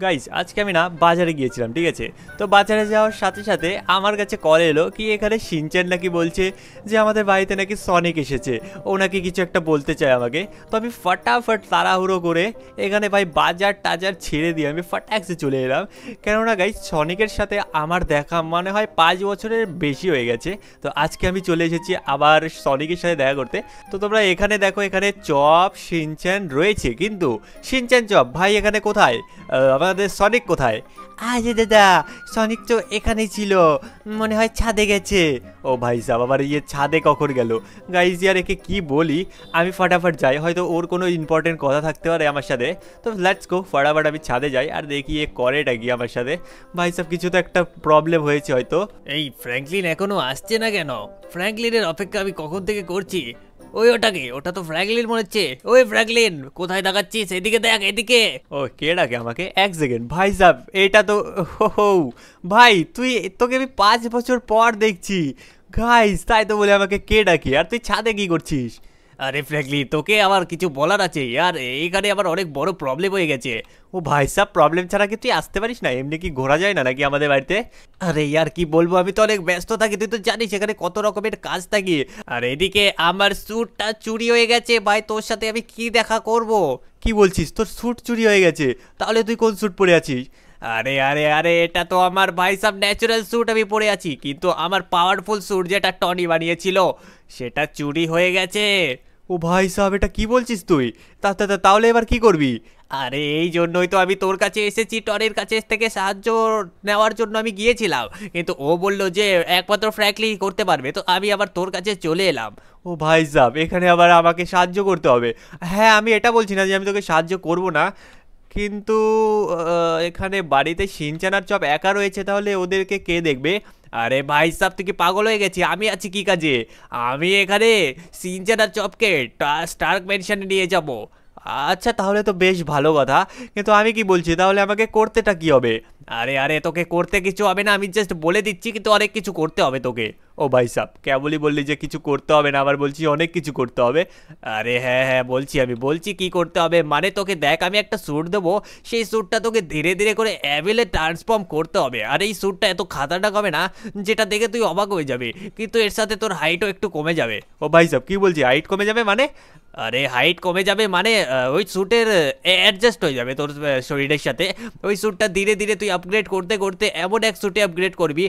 Guys আজকে আমি না বাজারে গিয়েছিলাম, ঠিক আছে। তো বাজারে যাওয়ার সাথে সাথে আমার কাছে কল এলো কি এখানে শিনচ্যান নাকি বলছে যে আমাদের বাড়িতে নাকি সনিক এসেছে, ও নাকি কিছু একটা বলতে চায় আমাকে। তো আমি ফটাফট তাড়াহুড়ো করে এখানে ভাই বাজার টাজার ছেড়ে দিয়ে আমি ফটাকসে চলে এলাম। কেননা গাইস সনিকের সাথে আমার দেখা মনে হয় 5 বছরের বেশি হয়ে গেছে। তো আজকে আমি চলে এসেছি আবার সনিকের সাথে দেখা করতে। তো তোমরা এখানে দেখো, এখানে চপ শিনচ্যান রয়েছে, কিন্তু শিনচ্যান চপ ভাই এখানে কোথায়, আমাদের সনিক কোথায়? আরে দাদা, সনিক তো এখানেই ছিল, মনে হয় ছাদে গেছে। ও ভাই সাহেব, আবার ইয়ে ছাদে কখন গেল? গাইজ ইয়ার একে কি বলি, আমি ফটাফট যাই, হয়তো ওর কোনো ইম্পর্টেন্ট কথা থাকতে পারে আমার সাথে। তো লেটস গো, ফটাফট আমি ছাদে যাই আর দেখি এ করেটা গিয়ে আমার সাথে। ভাই সাহেব কিছু তো একটা প্রবলেম হয়েছে হয়তো। এই ফ্র্যাঙ্কলিন এখনো আসছে না কেন? ফ্র্যাঙ্কলিনের অপেক্ষা আমি কখন থেকে করছি। ওই ওটাকে, ওটা তো ফ্র্যাঙ্কলিন মনে হচ্ছে। ওই ফ্র্যাঙ্কলিন, কোথায় দেখাচ্ছিস? এদিকে দেখ, এদিকে। ও কে ডাকে আমাকে? এক সেকেন্ড ভাই সাহেব, এটা তো হো ভাই, তোকে আমি 5 বছর পর দেখছি। গাইস তাই তো বলে আমাকে কে ডাকে, আর তুই ছাদে কি করছিস? আরে ফ্র্যাঙ্কলিন, তোকে আবার কিছু বলার আছে ইয়ার, এইখানে আবার অনেক বড় প্রবলেম হয়ে গেছে। ও ভাই সাহেব, প্রবলেম ছাড়া কি তুই আসতে পারিস না? এমনি কি ঘোরা যায় না নাকি আমাদের বাড়িতে? আরে ইয়ার কি বলবো, আমি তো অনেক ব্যস্ত থাকি, তুই তো জানিস এখানে কত রকমের কাজ থাকি। আর এদিকে আমার স্যুটটা চুরি হয়ে গেছে ভাই, তোর সাথে আমি কি দেখা করব? কি বলছিস, তোর স্যুট চুরি হয়ে গেছে? তাহলে তুই কোন স্যুট পরে আছিস? আরে আরে আরে, এটা তো আমার ভাই সাহেব ন্যাচারাল স্যুট আমি পরে আছি, কিন্তু আমার পাওয়ারফুল স্যুট যেটা টনি বানিয়েছিল সেটা চুরি হয়ে গেছে। ও ভাই সাহেব, এটা কি বলছিস তুই? তাহলে এবার কি করবি? আরে এই জন্যই তো আমি তোর কাছে এসেছি, টনির কাছে থেকে সাহায্য নেওয়ার জন্য আমি গিয়েছিলাম, কিন্তু ও বলল যে একমাত্র ফ্র্যাঙ্কলিন করতে পারবে, তো আমি আবার তোর কাছে চলে এলাম। ও ভাই সাহেব, এখানে আবার আমাকে সাহায্য করতে হবে? হ্যাঁ, আমি এটা বলছি না যে আমি তোকে সাহায্য করব না, কিন্তু এখানে বাড়িতে শিনচ্যান আর চপ একা রয়েছে, তাহলে ওদেরকে কে দেখবে? আরে ভাই সাহেব, তুই কি পাগল হয়ে গেছি? আমি আছি কি কাজে? আমি এখানে সিনচান আর চপকে স্টার্ক মেনশনে নিয়ে যাব। আচ্ছা, তাহলে তো বেশ ভালো কথা, কিন্তু আমি কি বলছি, তাহলে আমাকে করতেটা কি হবে? আরে আরে, তোকে করতে কিছু হবে না, আমি জাস্ট বলে দিচ্ছি, কিন্তু অনেক কিছু করতে হবে তোকে। ও ভাই সাহেব, কেবলই বললি যে কিছু করতে হবে না, আবার বলছি অনেক কিছু করতে হবে। আরে হ্যাঁ হ্যাঁ, আমি বলছি কি করতে হবে। মানে তোকে দেখ, আমি একটা স্যুট দেবো, সেই স্যুটটা তোকে ধীরে ধীরে করে অ্যাভেলে ট্রান্সফর্ম করতে হবে। আর এই স্যুটটা এত খাতারনাক হবে না, যেটা দেখে তুই অবাক হয়ে যাবে, কিন্তু এর সাথে তোর হাইটও একটু কমে যাবে। ও ভাই সাহেব, কি বলছি হাইট কমে যাবে মানে? আরে হাইট কমে যাবে মানে ওই স্যুটের অ্যাডজাস্ট হয়ে যাবে তোর শরীরের সাথে। ওই স্যুটটা ধীরে ধীরে তুই আপগ্রেড করতে করতে এমন এক স্যুটে আপগ্রেড করবি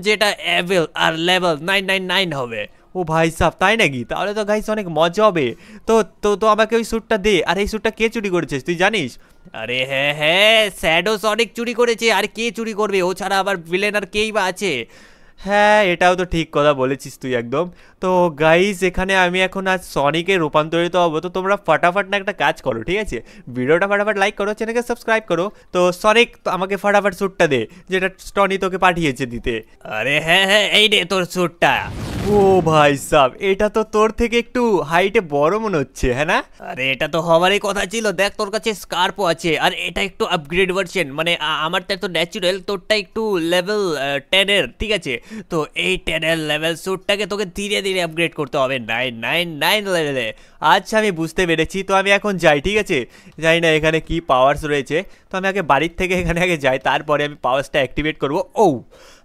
যেটা অ্যাভেল আর লেভেল 999 হবে। ও ভাই সাহেব, তাই নাকি? তাহলে তো গাইস অনেক মজা হবে। তো তো তো আমাকে ওই স্যুটটা দে। আর এই স্যুটটা কে চুরি করেছিস তুই জানিস? আরে হ্যাঁ হ্যাঁ, শ্যাডো সনিক চুরি করেছে, আর কে চুরি করবে? ও ছাড়া আবার ভিলেন আর কেই বা আছে? হ্যাঁ, এটাও তো ঠিক কথা বলেছিস তুই একদম। তো গাইস, এখানে আমি এখন আজ সনিকে রূপান্তরিত হবো। তো তোমরা ফটাফট না একটা কাজ করো, ঠিক আছে? ভিডিওটা ফটাফট লাইক করো, চ্যানেলকে সাবস্ক্রাইব করো। তো সনিক, আমাকে ফটাফট স্যুটটা দে, যেটা টনি তোকে পাঠিয়েছে দিতে। আরে হ্যাঁ হ্যাঁ, এই নে তোর স্যুটটা। ও ভাই সাব, এটা তো তোর থেকে একটু হাইটে বড় মনে হচ্ছে, হ্যাঁ না? আরে এটা তো হওয়ারই কথা ছিল, দেখ তোর কাছে স্কার্পও আছে, আর এটা একটু আপগ্রেড ভার্সন, মানে আমারটা তো ন্যাচুরাল, তোরটা একটু লেভেল 10 এর, ঠিক আছে? তো এই 10 এর লেভেল স্যুটটাকে তোকে ধীরে ধীরে আপগ্রেড করতে হবে 999 লেভেলে। আচ্ছা, আমি বুঝতে পেরেছি। তো আমি এখন যাই, ঠিক আছে? জানি না এখানে কি পাওয়ার্স রয়েছে, তো আমি আগে বাড়ির থেকে এখানে আগে যাই, তারপরে আমি পাওয়ার্সটা অ্যাক্টিভেট করবো। ও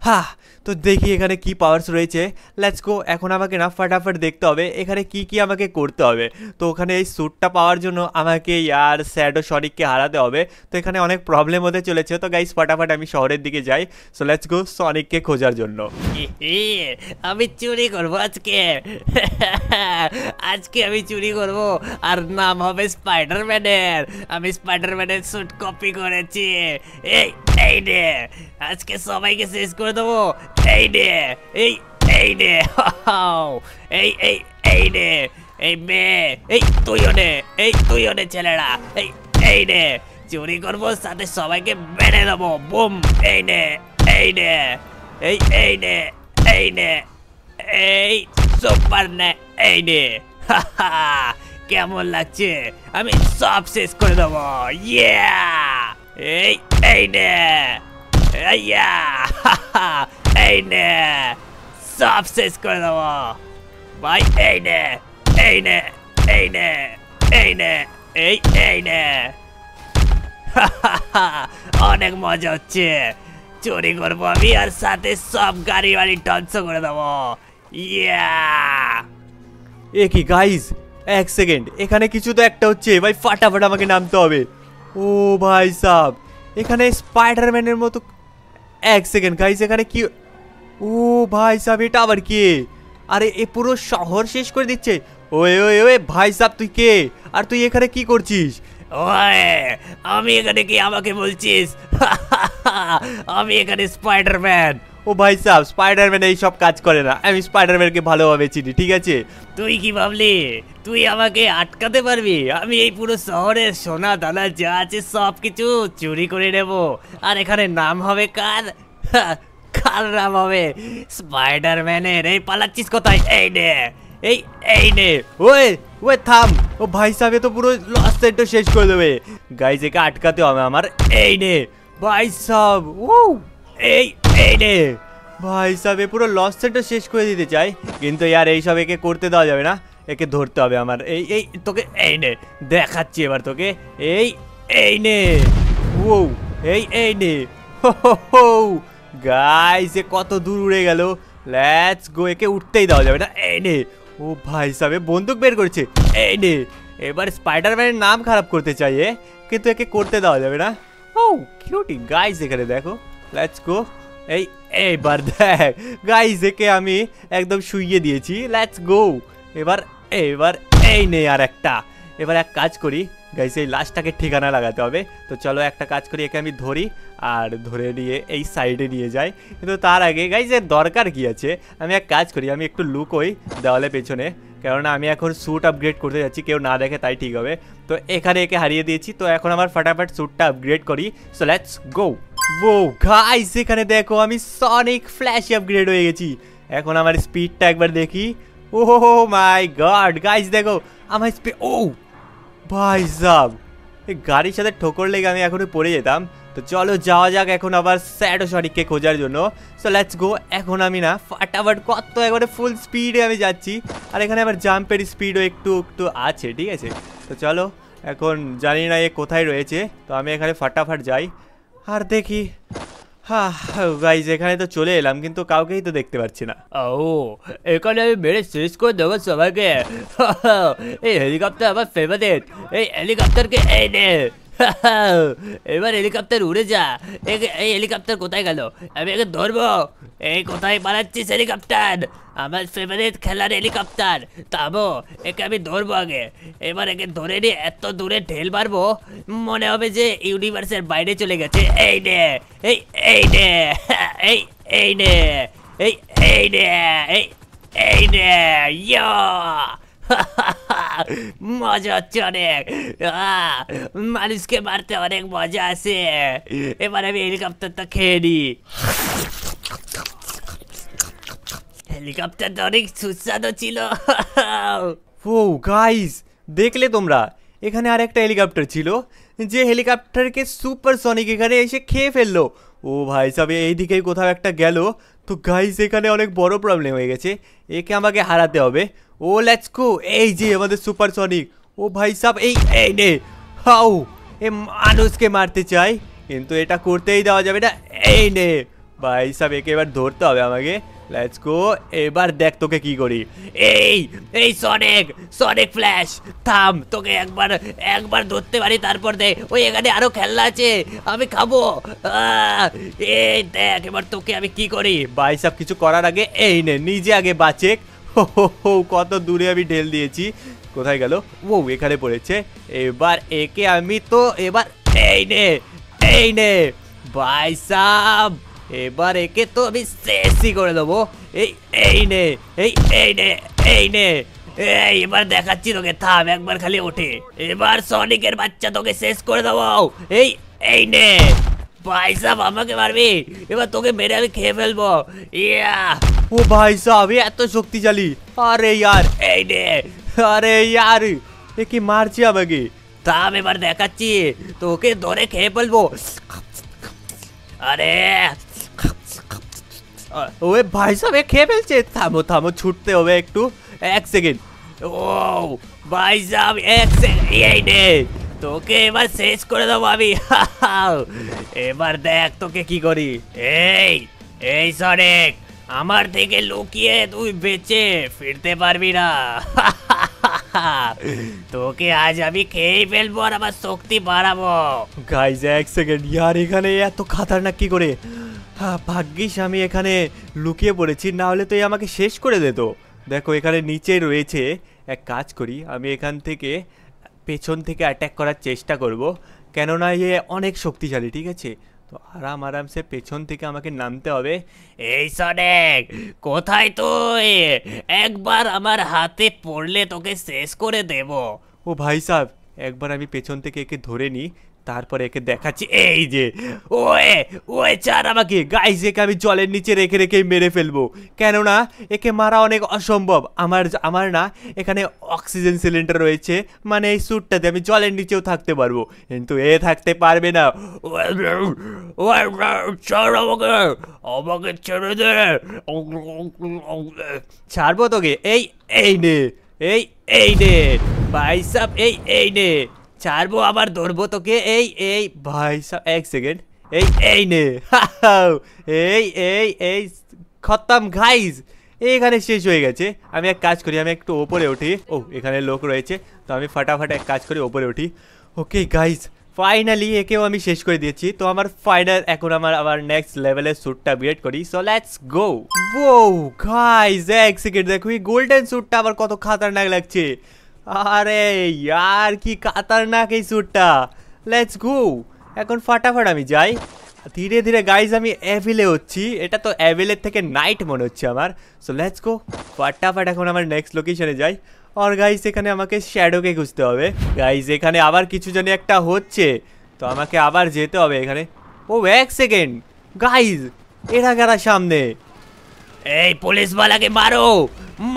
হ্যাঁ, তো দেখি এখানে কি পাওয়ার্স রয়েছে। Let's go. এখন আমাকে না ফটাফট দেখতে হবে এখানে কি কি আমাকে করতে হবে। তো ওখানে এই স্যুটটা পাওয়ার জন্য আমাকে ইয়ার শ্যাডো সনিককে হারাতে হবে। তো এখানে অনেক প্রবলেম হতে চলেছে। তো গাইস ফটাফট আমি শহরের দিকে যাই। সো লেটস গো সনিককে খোঁজার জন্য। আমি চুরি করবো আজকে। আজকে আমি চুরি করব, আর নাম হবে স্পাইডারম্যানের। আমি স্পাইডারম্যানের স্যুট কপি করেছি। এই এই নে, আজকে সবাইকে শেষ করে দেবো। এই নে, এই এই নে, এই এই এই নে, এই মেয়ে, এই তুইও নে, এই তুইও নে ছেলেরা, এই এই নে, চুরি করবো সাথে সবাইকে মেরে দেবো। বুম, এই নে, এই নে, এই এই নে, এই নে, এই সুপার নে, এই নে। কেমন লাগছে? আমি সব শেষ করে দেবো। ইয়া, এই এই নে, ইয়া, এই নে, সব শেষ করে দেবো ভাই। এই নে, এই নে, এই নে, এই নে, এই এই নে। অনেক মজা হচ্ছে, চুরি করবো আমি আর সাথে সব গাড়ি বাড়ি ধ্বংস করে দেবো। ইয়া এ কি গাইস, এক সেকেন্ড, এখানে কিছু তো একটা হচ্ছে ভাই, ফাটাফাট আমাকে নামতে হবে। ও ভাই সাব, এখানে স্পাইডারম্যানের মতো। এক সেকেন্ড গাইস, এখানে কি? ও ভাই সাব, এটা আবার কে? আরে এ পুরো শহর শেষ করে দিচ্ছে। ওয়ে ওয়ে ওয়ে ভাই সাব, তুই কে? আর তুই এখানে কি করছিস? ওয়ে, আমি এখানে কি আমাকে বলছিস? আমি এখানে স্পাইডারম্যান। ও ভাই সাব, স্পাইডারম্যান এই সব কাজ করে না, আমি স্পাইডারম্যানকে ভালোভাবে চিনি, ঠিক আছে? তুই কি ভাবলি তুই আমাকে আটকাতে পারবি? আমি এই পুরো শহরের সোনা দানা যা আছে সব কিছু চুরি করে নেব, আর এখানে নাম হবে কার? কার নাম হবে? স্পাইডারম্যানের। এই পালাচ্ছিস কোথায়? এই নে, এই নে। ওয়ে ওয়ে থাম। ও ভাই সাহেব, এ তো পুরো লস সেন্টার শেষ করে দেবে। গাইজ, একে আটকাতে হবে আমার। এই নে ভাই সাহেব। ও এই নে ভাই সাহেব, এ পুরো লস সেন্টার শেষ করে দিতে চাই, কিন্তু ইয়ার এইসব একে করতে দেওয়া যাবে না, একে ধরতে হবে আমার। এই তোকে এই নে দেখাচ্ছি এবার তোকে। এই নে। ও এই নে। হো গাইজ, এ কত দূর উড়ে গেল। লেটস গো, একে উঠতেই দেওয়া যাবে না। এই নে। ও ভাই সাহেব, বন্দুক বের করেছে। এই নে। এবার স্পাইডারম্যানের নাম খারাপ করতে চাই কিন্তু একে করতে দেওয়া যাবে না। ও কিউটি গাইজ, এখানে দেখো। Let's go. এইবার দেখ গাইজ, একে আমি একদম শুইয়ে দিয়েছি। Let's go. এবার এই নে আর একটা। এবার এক কাজ করি গাইজ, এই লাশটাকে ঠিকানা লাগাতে হবে। তো চলো একটা কাজ করি, একে আমি ধরি আর ধরে নিয়ে এই সাইডে নিয়ে যাই। কিন্তু তার আগে গাইজ, এর দরকার কি আছে? আমি এক কাজ করি, আমি একটু লুকোই দেওয়ালে পেছনে, কেননা আমি এখন স্যুট আপগ্রেড করতে যাচ্ছি, কেউ না দেখে তাই ঠিক হবে। তো এখানে একে হারিয়ে দিয়েছি, তো এখন আমার ফাটাফাট স্যুটটা আপগ্রেড করি। So let's go. Oh guys, এখানে দেখো আমি সনিক ফ্ল্যাশে আপগ্রেড হয়ে গেছি। এখন আমার স্পিডটা একবার দেখি। ও মাই গড গাইস, দেখো আমার স্পিড। ও ভাই সাব, এই গাড়ির সাথে ঠোকর লেগে আমি এখনই পড়ে যেতাম। তো চলো যাওয়া যাক এখন আবার স্যাডো সনিককে খোঁজার জন্য। সো লেটস গো। এখন আমি না ফাটাফাট কত একবারে ফুল স্পিডে আমি যাচ্ছি, আর এখানে আমার জাম্পের স্পিডও একটু একটু আছে, ঠিক আছে? তো চলো, এখন জানি না এ কোথায় রয়েছে, তো আমি এখানে ফাটাফাট যাই আর দেখি। হ্যাঁ গাইজ, এখানে তো চলে এলাম, কিন্তু কাউকেই তো দেখতে পাচ্ছি না। ও, এখানে আমি মেরে শেষ করে দেবো সবাইকে। এই হেলিকপ্টার আমার ফেভারিট। এই হেলিকপ্টারকে এই নে। এবার হেলিকপ্টার উড়ে যা। এই হেলিকপ্টার কোথায় গেল? আমি একে ধরবো। এই কোথায় পালাচ্ছিস হেলিকপ্টার? আমার ফেভারিট খেলার হেলিকপ্টার। থামো, একে আমি ধরবো আগে। এবার একে ধরে নিয়ে এত দূরে ঢেল মারবো, মনে হবে যে ইউনিভার্সের বাইরে চলে গেছে। এই নে, এই নে, এই নে, এই নে, এই নে। ইয়া মজা হচ্ছে অনেক। মানুষকে মারতে অনেক মজা আছে। এবার আমি হেলিকপ্টারটা খেয়ে নিই। হেলিকপ্টারটা অনেক সুস্বাদু ছিল। ও গাইস, দেখলে তোমরা, এখানে আর একটা হেলিকপ্টার ছিল, যে হেলিকপ্টারকে সুপার সনিক এখানে এসে খেয়ে ফেললো। ও ভাই সাহেব, এইদিকেই কোথাও একটা গেল। তো গাইস, এখানে অনেক বড় প্রবলেম হয়ে গেছে, একে আমাকে হারাতে হবে। ও লেটস গো। এই যে আমাদের সুপার সনিক। ও ভাই সাহেব, এই নে। হাউ, এ মানুষকে মারতে চাই, কিন্তু এটা করতেই দেওয়া যাবে না। এই নে ভাই সাহেব, একে এবার ধরতে হবে আমাকে। Let's go. এবার দেখ তোকে কি করি। এই সনিক ফ্ল্যাশ, থাম। তোকে একবার ধরতে পারি, তারপর দে। ওই এখানে আরো খেলনা আছে, আমি খাবো। এই দেখ এবার তোকে আমি কি করি। ভাই সাহেব, কিছু করার আগে এই নে, নিজে আগে বাঁচে। হো কত দূরে আমি ঢেল দিয়েছি। কোথায় গেল? ও এখানে পড়েছে। এবার একে আমি তো এবার এই নে ভাই সাহেব, এবার একে তো আমি শেষই করে দেবো। এই নে, এই নে। এবার দেখাচ্ছি তোকে, থাম একবার খালি ওঠে। এবার সনিকের বাচ্চা তোকে শেষ করে দেবো। এই নে ভাই সাহেব, আমাকে মারবি? এবার তোকে মেরে আমি খেয়ে ফেলবো। ইয়া ও ভাই সাহেব, এত শক্তিশালী! আরে ইয়ার, এই নে। আরে ইয়ার, এ কি মারছি আমাকে? থাম, এবার দেখাচ্ছি তোকে, ধরে খেয়ে ফেলবো। আরে ওই ভাই সাহেব, এ খেয়ে ফেলছে। থামো থামো, ছুটতে হবে একটু। এক সেকেন্ড। ও ভাই সাহেব, এক সেকেন্ড। এই নে তোকে এবার শেষ করে দেবো আমি। এবার দেখ তোকে কি করি। এই এই সনিক, আমার থেকে লুকিয়ে তুই বেঁচে ফিরতে পারবি না। তোকে আজ আমি খেয়েই ফেলবো আর আমার শক্তি বাড়াবো। গাইজ এক সেকেন্ড, ইয়ার এখানে এত খাতারনাক কি করে? হ্যাঁ, ভাগ্যিস আমি এখানে লুকিয়ে পড়েছি, না হলে তো এ আমাকে শেষ করে দিত। দেখো এখানে নিচে রয়েছে, এক কাজ করি, আমি এখান থেকে পেছন থেকে অ্যাটাক করার চেষ্টা করব, কেননা এ অনেক শক্তিশালী। ঠিক আছে, তো আরামসে পেছন থেকে আমাকে নামতে হবে। এই সনিক, কোথায় তুই? একবার আমার হাতে পড়লে তোকে শেষ করে দেব। ও ভাই সাহেব, একবার আমি পেছন থেকে একে ধরে নিই, তারপরে একে দেখাচ্ছি। এই যে ওয়ে ওয়ে ছাড় আমাকে। গাইজ একে আমি জলের নিচে রেখে রেখেই মেরে ফেলবো, কেননা একে মারা অনেক অসম্ভব। আমার না এখানে অক্সিজেন সিলিন্ডার রয়েছে, মানে এই স্যুটটাতে আমি জলের নিচেও থাকতে পারবো, কিন্তু এ থাকতে পারবে না। ছাড় আমাকে, আমাকে ছেড়ে দে। ছাড়বো তোকে? এই এই নে, এই এই নে ভাই সাহেব, এই নে। ছাড়বো আবার ধরবো তোকে। এই এই ভাই সাহেব এক সেকেন্ড, এই নে। এই এই এই খতম গাইজ, এখানে শেষ হয়ে গেছে। আমি এক কাজ করি, আমি একটু ওপরে উঠি। ও এখানে লোক রয়েছে, তো আমি ফাটাফাট এক কাজ করি, ওপরে উঠি। ওকে গাইজ, ফাইনালি একেও আমি শেষ করে দিয়েছি। তো আমার ফাইনাল এখন আবার নেক্সট লেভেলের স্যুটটা আপগ্রেড করি। So let's go. Oh guys এক সেকেন্ড, দেখো এই গোল্ডেন স্যুটটা আবার কত খাতারনাক লাগছে। আরে ইয়ার কি খাতারনাক এই স্যুটটা। লেটস গো, এখন ফাটাফাট আমি যাই ধীরে ধীরে। গাইজ আমি অ্যাভিলে হচ্ছি, এটা তো অ্যাভিলের থেকে নাইট মনে হচ্ছে আমার। সো লেটস গো, ফাটাফাট এখন আমার নেক্সট লোকেশনে যাই। আর গাইজ এখানে আমাকে শ্যাডোকে খুঁজতে হবে। গাইজ এখানে আবার কিছু জনে একটা হচ্ছে, তো আমাকে আবার যেতে হবে এখানে। ও এক সেকেন্ড গাইজ, এরা কারা সামনে? এই পুলিশওয়ালাকে মারো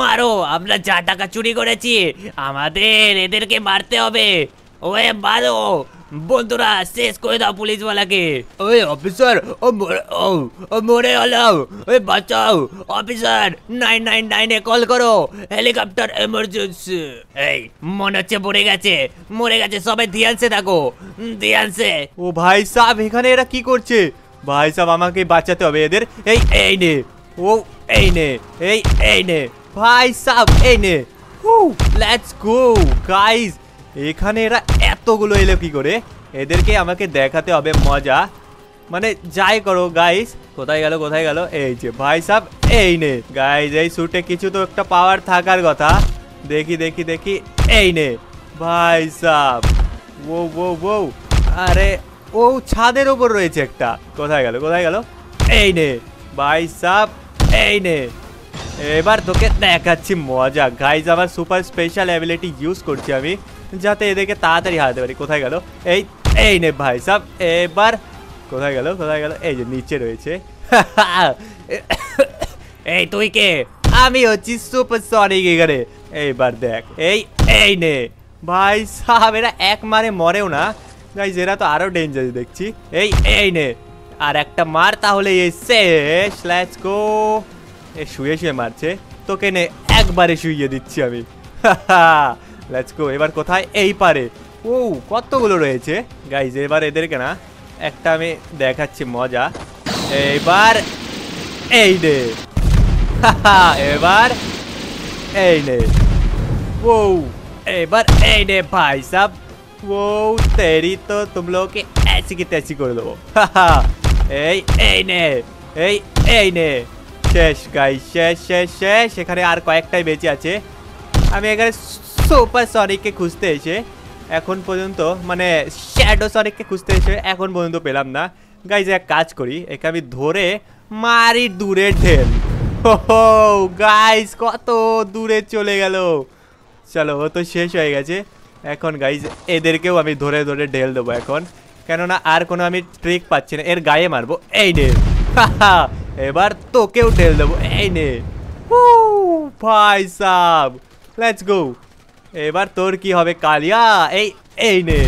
মারো, আমরা যা টাকা চুরি করেছি আমাদের এদেরকে মারতে হবে। ওয়ে মারো বন্ধুরা, শেষ করে দাও পুলিশওয়ালাকে। ওই অফিসার, ও মরে হলাম, ওই বাঁচাও অফিসার। 999 এ কল করো, হেলিকপ্টার এমার্জেন্সি। এই মনে হচ্ছে মরে গেছে, সবাই ধ্যানসে থাকো, ধ্যানসে। ও ভাই সাহেব, এখানে এরা কি করছে? ভাই সাহেব আমাকে বাঁচাতে হবে এদের। এই নে, ও এই নে, এই নে ভাই সাহেব, এই নে। লেটস গো গাইজ, এখানে এরা এতগুলো এলো কি করে? এদেরকে আমাকে দেখাতে হবে মজা, মানে যাই করো গাইজ। কোথায় গেল? এই যে ভাই সাহেব, এই নে গাইজ, এই স্যুটে কিছু তো একটা পাওয়ার থাকার কথা। দেখি, এই নে ভাই সাহেব। ও আরে ও ছাদের ওপর রয়েছে একটা। কোথায় গেল? এই নে ভাই সাহেব, এই নে। এবার তোকে দেখাচ্ছি মজা। গাইজ আমার সুপার স্পেশাল অ্যাবিলিটি ইউজ করছি আমি, যাতে এদেরকে তাড়াতাড়ি হারাতে পারি। কোথায় গেল? এই নে ভাই সাহেব। এবার কোথায় গেল? এই যে নিচে রয়েছে। এই তুই কে? আমি হচ্ছি সুপার সনিক এখানে। এইবার দেখ, এই নে ভাই সাহেব। এরা এক মারে মরেও না গাইজ, এরা তো আরো ডেঞ্জার দেখছি। এই নে, আর একটা মার, তাহলে এই শেষ। Let's go. এ শুয়ে মারছে, তোকে নে একবারে শুইয়ে দিচ্ছি আমি। Let's go. এবার কোথায়? এই পারে। ও কতগুলো রয়েছে গাইজ, এবার এদেরকে না একটা আমি দেখাচ্ছি মজা। এইবার এই নে, এবার এই নে। ও এবার এই নে ভাই সাহেব। ও তেरी तो तुम लोग के ऐसी की तैसी করে দেবো। এই নে, এই নে। শেষ গাইজ, শেষ। এখানে আর কয়েকটাই বেঁচে আছে। আমি এখানে সুপার সনিককে খুঁজতে এসে এখন পর্যন্ত, মানে শ্যাডো সনিককে খুঁজতে এসে এখন পর্যন্ত পেলাম না। গাইজ এক কাজ করি, একে আমি ধরে মারি দূরে ঢেল। গাইজ কত দূরে চলে গেল। চলো, ও তো শেষ হয়ে গেছে। এখন গাইজ এদেরকেও আমি ধরে ঢেল দেবো এখন, কেননা আর কোনো আমি ট্রিক পাচ্ছি না। এর গায়ে মারবো। এই নে, এবার তোকেও ঢেল দেবো। এই নে ভাই সাব, লেটস গো। এবার তোর কি হবে কালিয়া? এই নে।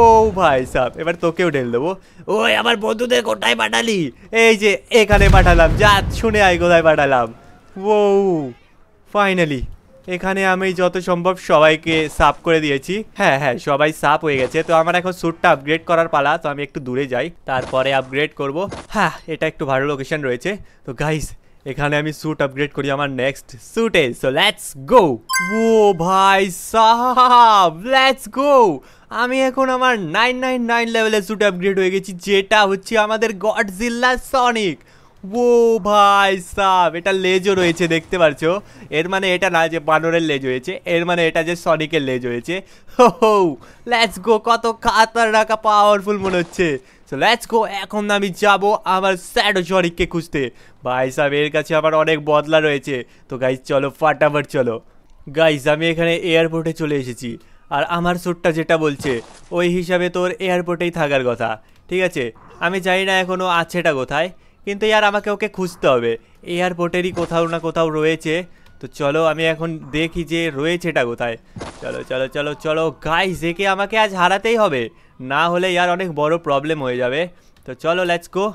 ও ভাই সাব, এবার তোকেও ঢেল দেবো। ওই আমার বন্ধুদের কোথায় পাঠালি? এই যে এখানে পাঠালাম, যা শুনে আয় কোথায় পাঠালাম। ও ফাইনালি এখানে আমি যত সম্ভব সবাইকে সাফ করে দিয়েছি। হ্যাঁ হ্যাঁ, সবাই সাফ হয়ে গেছে। তো আমার এখন স্যুটটা আপগ্রেড করার পালা। তো আমি একটু দূরে যাই, তারপরে আপগ্রেড করব। হ্যাঁ, এটা একটু ভালো লোকেশন রয়েছে। তো গাইস, এখানে আমি স্যুট আপগ্রেড করি আমার নেক্সট স্যুটে। So let's go. ও ভাই সাহাব, লেটস গো। আমি এখন আমার 999 লেভেলের স্যুট আপগ্রেড হয়ে গেছি, যেটা হচ্ছে আমাদের গডজিল্লা সনিক। ও ভাই সাব, এটা লেজও রয়েছে দেখতে পারছো। এর মানে এটা না যে বানরের লেজ হয়েছে, এর মানে এটা যে সনিকের লেজ হয়েছে। হো, লেটস গো। কত খাতারনাক পাওয়ারফুল মনে হচ্ছে। সো লেটস গো। এখন আমি যাব আমার শ্যাডো সনিককে খুঁজতে। ভাই সাব, এর কাছে আবার অনেক বদলা রয়েছে। তো গাইজ চলো, ফাটাফাট চলো। গাইজ, আমি এখানে এয়ারপোর্টে চলে এসেছি। আর আমার স্যুটটা যেটা বলছে ওই হিসাবে তোর এয়ারপোর্টেই থাকার কথা। ঠিক আছে, আমি জানি না এখনও আছেটা কোথায়, কিন্তু ইয়ার আমাকে ওকে খুঁজতে হবে। এয়ারপোর্টেরই কোথাও না কোথাও রয়েছে। তো চলো আমি এখন দেখি যে রয়েছেটা কোথায়। চলো চলো চলো চলো গাইস, একে আমাকে আজ হারাতেই হবে, না হলে ইয়ার অনেক বড় প্রবলেম হয়ে যাবে। তো চলো লেটস গো।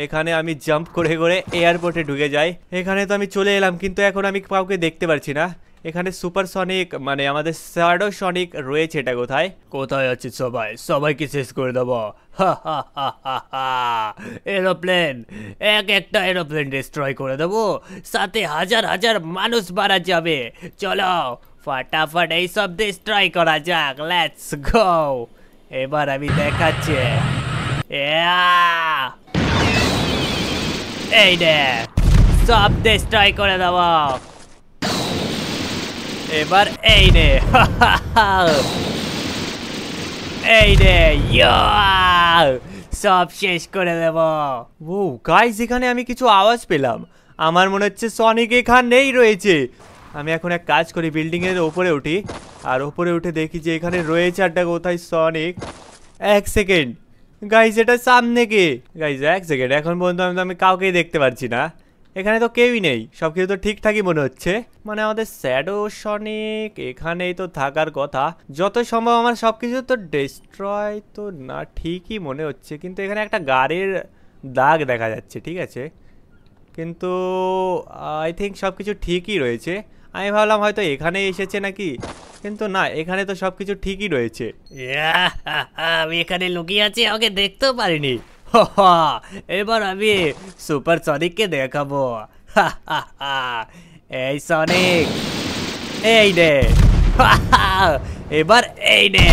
এখানে আমি জাম্প করে করে এয়ারপোর্টে ঢুকে যাই। এখানে তো আমি চলে এলাম, কিন্তু এখন আমি কাউকে দেখতে পারছি না। এখানে সুপার সনিক মানে আমাদের শ্যাডো সনিক রয়েছে, এটা কোথায়? কোথায় আছে সবাই? সবাইকে শেষ করে দেবো। এরোপ্লেন, একটা এরোপ্লেন ডিস্ট্রয় করে দেবো, সাথে হাজার হাজার মানুষ মারা যাবে। চলো ফাটাফাট এইসব ডিস্ট্রয় করা যাক। Let's go. এবার আমি দেখাচ্ছি। এই নে, সব ডিস্ট্রয় করে দেবো। এবার এই নে, এই নে, সব শেষ করে দেব। ও গাইস, এখানে আমি কিছু আওয়াজ পেলাম। আমার মনে হচ্ছে সনিক এখানেই রয়েছে। আমি এখন এক কাজ করি, বিল্ডিংয়ের ওপরে উঠি। আর ওপরে উঠে দেখি যে এখানে রয়েছে একটা কোথায় সনিক। এক সেকেন্ড গাইস, এটা সামনে কে? গাইস এক সেকেন্ড, এখন পর্যন্ত আমি কাউকেই দেখতে পাচ্ছি না। এখানে তো কেউই নেই, সব কিছু তো ঠিকঠাকই মনে হচ্ছে। মানে আমাদের শ্যাডো সনিক এখানেই তো থাকার কথা। যত সম্ভব আমার সব কিছু তো ডিস্ট্রয় তো না, ঠিকই মনে হচ্ছে। কিন্তু এখানে একটা গাড়ির দাগ দেখা যাচ্ছে, ঠিক আছে, কিন্তু আই থিঙ্ক সব কিছু ঠিকই রয়েছে। আমি ভাবলাম হয়তো এখানে এসেছে নাকি, কিন্তু না, এখানে তো সব কিছু ঠিকই রয়েছে। আমি এখানে লুকিয়ে আছি, ওকে দেখতেও পারিনি। এবার আমি সুপার সনিককে দেখাবো। এই সনিক, এই নে। এবার এই নে।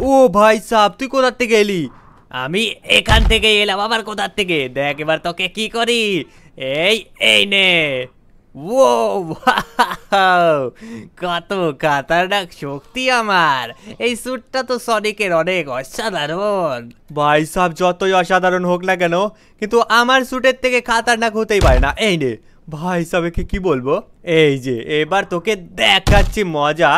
ও ভাই সাব, তুই কোথা থেকে এলি? আমি এখান থেকে এলাম। আবার কোথার থেকে? দেখ এবার তোকে কি করি। এই নে। ও কত খাতারনাক শক্তি আমার। এই স্যুটটা তো সনিকের অনেক অসাধারণ। ভাই সাব, যতই অসাধারণ হোক না কেন, কিন্তু আমার স্যুটের থেকে খাতারনাক হতেই পারে না। এই নে ভাই সাবেকে কি বলবো। এই যে এবার তোকে দেখাচ্ছি মজা।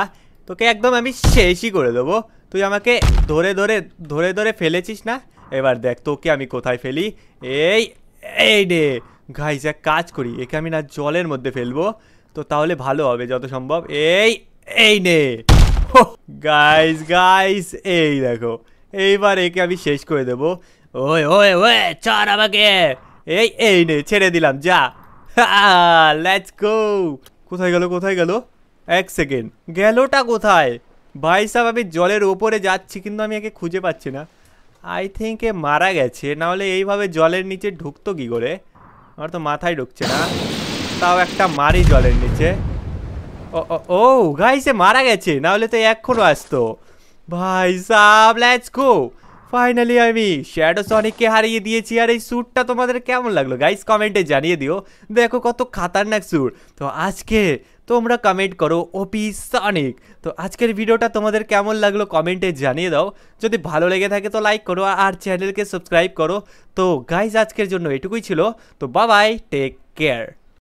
তোকে একদম আমি শেষই করে দেবো। তুই আমাকে ধরে ধরে ধরে ধরে ফেলেছিস না, এবার দেখ তোকে আমি কোথায় ফেলি। এই নে গাইস, এক কাজ করি, একে আমি না জলের মধ্যে ফেলবো, তো তাহলে ভালো হবে যত সম্ভব। এই নে গাইস গাইস, এই দেখো, এইবার একে আমি শেষ করে দেবো। ওই ওই ওই, ছাড় আমাকে। এই নে, ছেড়ে দিলাম, যা। Let's go. কোথায় গেল কোথায় গেল? এক সেকেন্ড, গেলটা কোথায়? ভাই সাহেব, আমি জলের ওপরে যাচ্ছি, কিন্তু আমি একে খুঁজে পাচ্ছি না। আই থিঙ্ক এ মারা গেছে, নাহলে এইভাবে জলের নিচে ঢুকতো কি করে? আমার তো মাথায় ঢুকছে না। তাও একটা মারি জলের নিচে। ও গাইস, এ মারা গেছে, নাহলে তো এখনো আসতো। ভাই সাব, লেটস গো। ফাইনালি আমি শ্যাডো সনিককে হারিয়ে দিয়েছি। আর এই স্যুটটা তোমাদের কেমন লাগলো গাইস, কমেন্টে জানিয়ে দিও। দেখো কত খাতারনাক স্যুট। তো আজকে তোমরা কমেন্ট করো ওপি সনিক। তো আজকের ভিডিওটা তোমাদের কেমন লাগলো কমেন্টে জানিয়ে দাও। যদি ভালো লেগে থাকে তো লাইক করো, আর চ্যানেলকে সাবস্ক্রাইব করো। তো গাইস, আজকের জন্য এটুকুই ছিল। তো বাই বাই, টেক কেয়ার।